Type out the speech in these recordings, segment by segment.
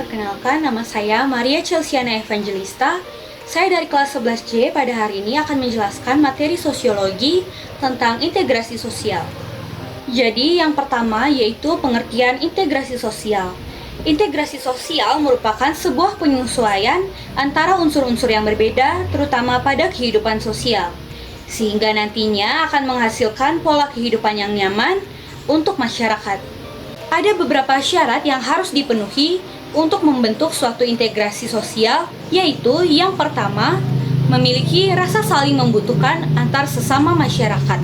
Perkenalkan, nama saya Maria Chelsiana Evangelista. Saya dari kelas 11C pada hari ini akan menjelaskan materi sosiologi tentang integrasi sosial. Jadi, yang pertama yaitu pengertian integrasi sosial. Integrasi sosial merupakan sebuah penyesuaian antara unsur-unsur yang berbeda, terutama pada kehidupan sosial, sehingga nantinya akan menghasilkan pola kehidupan yang nyaman untuk masyarakat. Ada beberapa syarat yang harus dipenuhi untuk membentuk suatu integrasi sosial, yaitu yang pertama, memiliki rasa saling membutuhkan antar sesama masyarakat.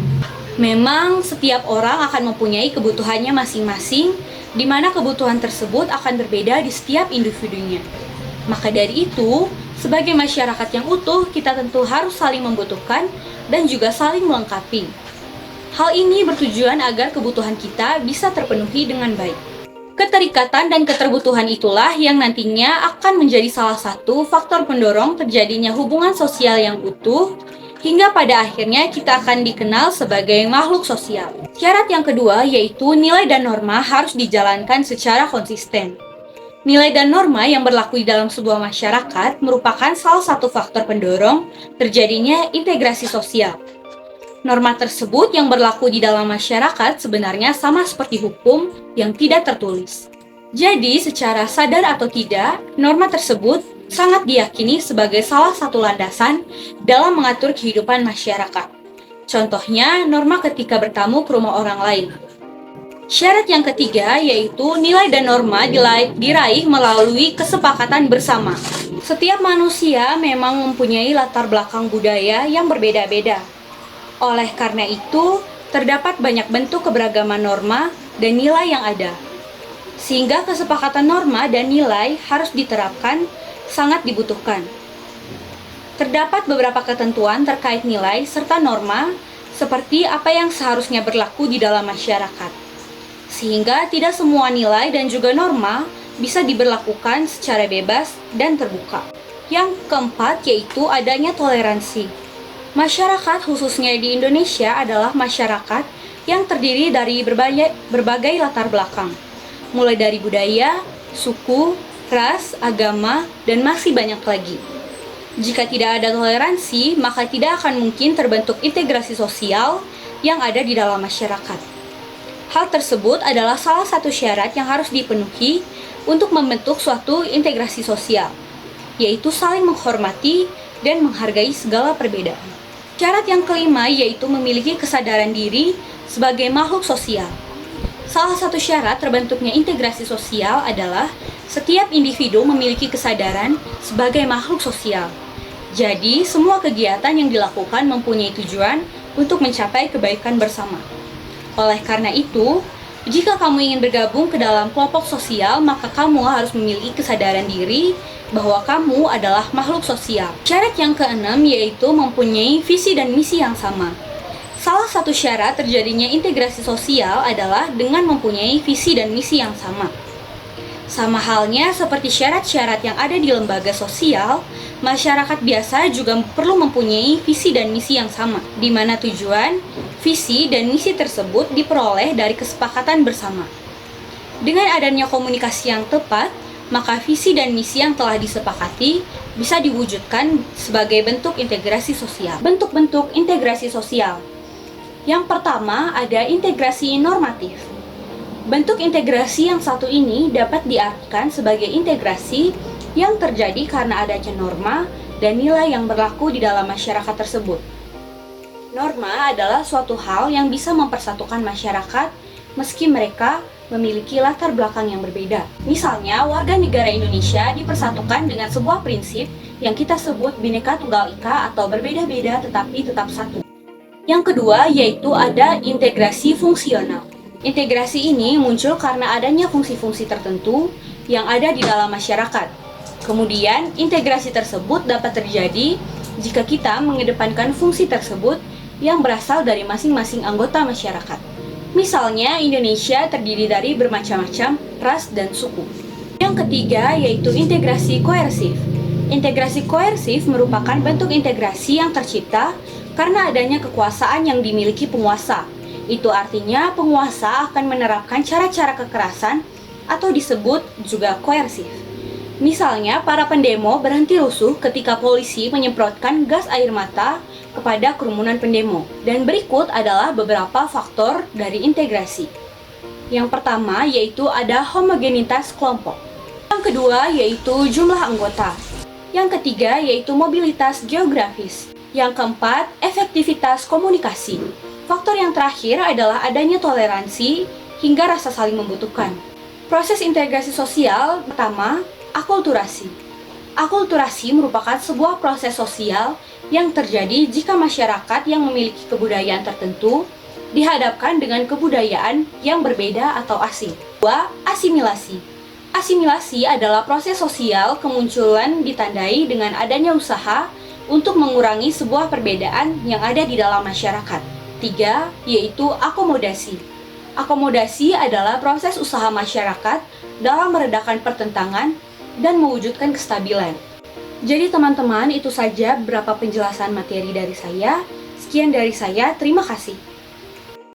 Memang setiap orang akan mempunyai kebutuhannya masing-masing, di mana kebutuhan tersebut akan berbeda di setiap individunya. Maka dari itu, sebagai masyarakat yang utuh, kita tentu harus saling membutuhkan dan juga saling melengkapi. Hal ini bertujuan agar kebutuhan kita bisa terpenuhi dengan baik. Keterikatan dan keterbutuhan itulah yang nantinya akan menjadi salah satu faktor pendorong terjadinya hubungan sosial yang utuh, hingga pada akhirnya kita akan dikenal sebagai makhluk sosial. Syarat yang kedua yaitu nilai dan norma harus dijalankan secara konsisten. Nilai dan norma yang berlaku di dalam sebuah masyarakat merupakan salah satu faktor pendorong terjadinya integrasi sosial. Norma tersebut yang berlaku di dalam masyarakat sebenarnya sama seperti hukum yang tidak tertulis. Jadi, secara sadar atau tidak, norma tersebut sangat diyakini sebagai salah satu landasan dalam mengatur kehidupan masyarakat. Contohnya, norma ketika bertamu ke rumah orang lain. Syarat yang ketiga yaitu nilai dan norma diraih melalui kesepakatan bersama. Setiap manusia memang mempunyai latar belakang budaya yang berbeda-beda. Oleh karena itu, terdapat banyak bentuk keberagaman norma dan nilai yang ada. Sehingga kesepakatan norma dan nilai harus diterapkan sangat dibutuhkan. Terdapat beberapa ketentuan terkait nilai serta norma, seperti apa yang seharusnya berlaku di dalam masyarakat. Sehingga tidak semua nilai dan juga norma bisa diberlakukan secara bebas dan terbuka. Yang keempat yaitu adanya toleransi. Masyarakat khususnya di Indonesia adalah masyarakat yang terdiri dari berbagai latar belakang, mulai dari budaya, suku, ras, agama, dan masih banyak lagi. Jika tidak ada toleransi, maka tidak akan mungkin terbentuk integrasi sosial yang ada di dalam masyarakat. Hal tersebut adalah salah satu syarat yang harus dipenuhi untuk membentuk suatu integrasi sosial, yaitu saling menghormati dan menghargai segala perbedaan. Syarat yang kelima yaitu memiliki kesadaran diri sebagai makhluk sosial. Salah satu syarat terbentuknya integrasi sosial adalah setiap individu memiliki kesadaran sebagai makhluk sosial. Jadi, semua kegiatan yang dilakukan mempunyai tujuan untuk mencapai kebaikan bersama. Oleh karena itu, jika kamu ingin bergabung ke dalam kelompok sosial, maka kamu harus memiliki kesadaran diri bahwa kamu adalah makhluk sosial. Syarat yang keenam yaitu mempunyai visi dan misi yang sama. Salah satu syarat terjadinya integrasi sosial adalah dengan mempunyai visi dan misi yang sama. Sama halnya seperti syarat-syarat yang ada di lembaga sosial, masyarakat biasa juga perlu mempunyai visi dan misi yang sama, di mana tujuan, visi, dan misi tersebut diperoleh dari kesepakatan bersama. Dengan adanya komunikasi yang tepat, maka visi dan misi yang telah disepakati bisa diwujudkan sebagai bentuk integrasi sosial. Bentuk-bentuk integrasi sosial. Yang pertama ada integrasi normatif. Bentuk integrasi yang satu ini dapat diartikan sebagai integrasi yang terjadi karena adanya norma dan nilai yang berlaku di dalam masyarakat tersebut. Norma adalah suatu hal yang bisa mempersatukan masyarakat meski mereka memiliki latar belakang yang berbeda. Misalnya, warga negara Indonesia dipersatukan dengan sebuah prinsip yang kita sebut Bhinneka Tunggal Ika atau berbeda-beda tetapi tetap satu. Yang kedua yaitu ada integrasi fungsional. Integrasi ini muncul karena adanya fungsi-fungsi tertentu yang ada di dalam masyarakat. Kemudian, integrasi tersebut dapat terjadi jika kita mengedepankan fungsi tersebut yang berasal dari masing-masing anggota masyarakat. Misalnya, Indonesia terdiri dari bermacam-macam ras dan suku. Yang ketiga yaitu integrasi koersif. Integrasi koersif merupakan bentuk integrasi yang tercipta karena adanya kekuasaan yang dimiliki penguasa. Itu artinya penguasa akan menerapkan cara-cara kekerasan atau disebut juga koersif. Misalnya, para pendemo berhenti rusuh ketika polisi menyemprotkan gas air mata kepada kerumunan pendemo. Dan berikut adalah beberapa faktor dari integrasi. Yang pertama yaitu ada homogenitas kelompok. Yang kedua yaitu jumlah anggota. Yang ketiga yaitu mobilitas geografis. Yang keempat, efektivitas komunikasi. Faktor yang terakhir adalah adanya toleransi hingga rasa saling membutuhkan. Proses integrasi sosial pertama, akulturasi. Akulturasi merupakan sebuah proses sosial yang terjadi jika masyarakat yang memiliki kebudayaan tertentu dihadapkan dengan kebudayaan yang berbeda atau asing. Kedua, asimilasi. Asimilasi adalah proses sosial kemunculan ditandai dengan adanya usaha untuk mengurangi sebuah perbedaan yang ada di dalam masyarakat. Tiga, yaitu akomodasi. Akomodasi adalah proses usaha masyarakat dalam meredakan pertentangan dan mewujudkan kestabilan. Jadi teman-teman, itu saja beberapa penjelasan materi dari saya. Sekian dari saya, terima kasih.